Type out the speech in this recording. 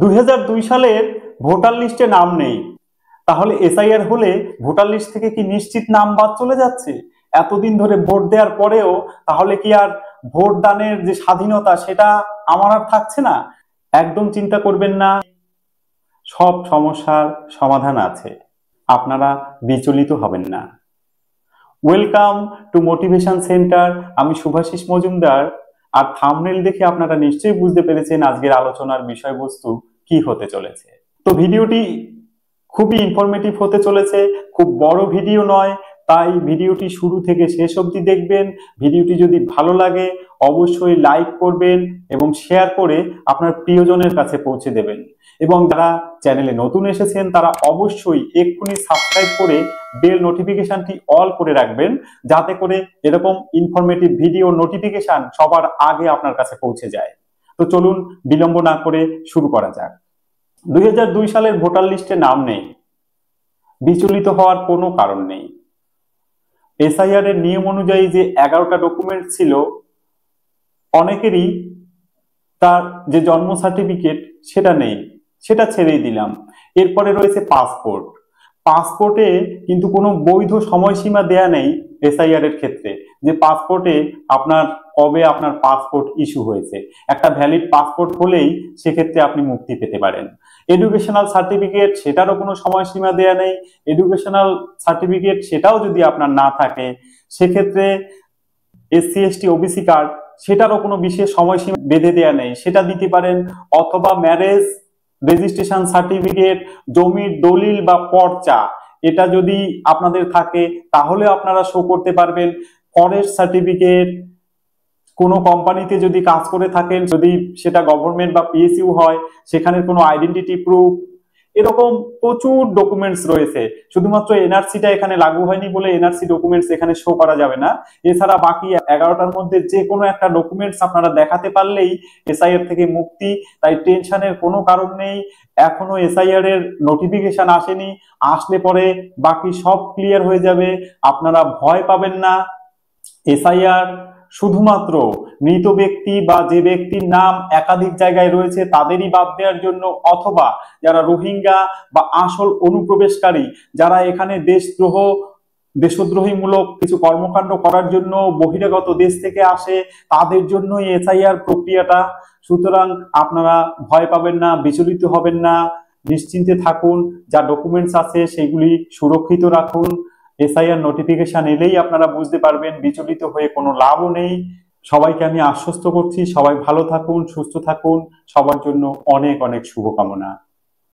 2002 সালের ভোটার লিস্টে নাম নেই, তাহলে এসআইআর হলে ভোটার লিস্ট থেকে কি নিশ্চিত নাম বাদ চলে যাচ্ছে? এতদিন ধরে ভোট দেওয়ার পরেও তাহলে কি আর ভোট দানের যে স্বাধীনতা সেটা আমার আর থাকছে না? একদম চিন্তা করবেন না, সব সমস্যার সমাধান আছে, আপনারা বিচলিত হবেন না। Welcome to motivation centre. আমি শুভাশিস মজুমদার। আর থাম্বনেল দেখে আপনারা নিশ্চয়ই বুঝতে পেরেছেন আজকের আলোচনার বিষয়বস্তু কি হতে চলেছে। তো ভিডিওটি খুবই ইনফরমেটিভ হতে চলেছে, খুব বড় ভিডিও নয়, তাই ভিডিওটি শুরু থেকে শেষ অবধি দেখবেন। ভিডিওটি যদি ভালো লাগে অবশ্যই লাইক করবেন এবং শেয়ার করে আপনার প্রিয়জনের কাছে পৌঁছে দেবেন। এবং যারা চ্যানেলে নতুন এসেছেন তারা অবশ্যই এক্ষুনি সাবস্ক্রাইব করে বেল নোটিফিকেশনটি অল করে রাখবেন, যাতে করে এরকম ইনফরমেটিভ ভিডিও নোটিফিকেশন সবার আগে আপনার কাছে পৌঁছে যায়। তো চলুন বিলম্ব না করে শুরু করা যাক। 2002 সালের ভোটার লিস্টে নাম নেই, বিচলিত হওয়ার কোনো কারণ নেই। এসআইআর এর নিয়ম অনুযায়ী যে 11টা ডকুমেন্ট ছিল, অনেকেরই তার যে জন্ম সার্টিফিকেট সেটা নেই, সেটা ছেড়েই দিলাম। এরপরে রয়েছে পাসপোর্ট। পাসপোর্টে কিন্তু কোনো বৈধ সময়সীমা দেয়া নেই এসআইআর এর ক্ষেত্রে, যে পাসপোর্টে আপনার কবে আপনার পাসপোর্ট ইস্যু হয়েছে। একটা ভ্যালিড পাসপোর্ট হলেই সেক্ষেত্রে আপনি মুক্তি পেতে পারেন। এডুকেশনাল সার্টিফিকেট, সেটারও কোনো সময়সীমা দেয়া নেই। এডুকেশনাল সার্টিফিকেট সেটাও যদি আপনার না থাকে, সেক্ষেত্রে এসসি এসটি ওবিসি কার্ড, সেটারও কোনো বিশেষ সময়সীমা বেঁধে দেয়া নেই, সেটা দিতে পারেন। অথবা ম্যারেজ রেজিস্ট্রেশন সার্টিফিকেট, জমির দলিল বা পর্চা, এটা যদি আপনাদের থাকে তাহলে আপনারা শো করতে পারবেন। ফরেস্ট সার্টিফিকেট, কোনো কোম্পানিতে যদি কাজ করে থাকেন, যদি সেটা গভর্নমেন্ট বা পিএসইউ হয়, সেখানের কোনো আইডেন্টিটি প্রুফ, এরকম প্রচুর ডকুমেন্টস রয়েছে। শুধুমাত্র এনআরসিটা এখানে লাগু হয়নি বলে এনআরসি ডকুমেন্টস এখানে শো করা যাবে না। এছাড়া বাকি 11টার মধ্যে যে কোনো একটা ডকুমেন্টস আপনারা দেখাতে পারলেই এসআইআর থেকে মুক্তি। তাই টেনশনের কোনো কারণ নেই। এখনো এসআইআর এর নোটিফিকেশন আসেনি, আসলে পরে বাকি সব ক্লিয়ার হয়ে যাবে, আপনারা ভয় পাবেন না। এসআইআর শুধুমাত্র মৃত ব্যক্তি বা যে ব্যক্তির নাম একাধিক জায়গায় রয়েছে তাদেরই বাদ দেওয়ার জন্য, অথবা যারা রোহিঙ্গা বা আসল অনুপ্রবেশকারী, যারা এখানে দেশদ্রোহীমূলক কিছু কর্মকাণ্ড করার জন্য বহিরাগত দেশ থেকে আসে, তাদের জন্যই এসআইআর প্রক্রিয়াটা। সুতরাং আপনারা ভয় পাবেন না, বিচলিত হবেন না, নিশ্চিন্তে থাকুন। যা ডকুমেন্টস আছে সেগুলি সুরক্ষিত রাখুন। এসআইআর নোটিফিকেশন এলেই আপনারা বুঝতে পারবেন, বিচলিত হয়ে কোনো লাভও নেই। সবাইকে আমি আশ্বস্ত করছি, সবাই ভালো থাকুন, সুস্থ থাকুন, সবার জন্য অনেক অনেক শুভকামনা।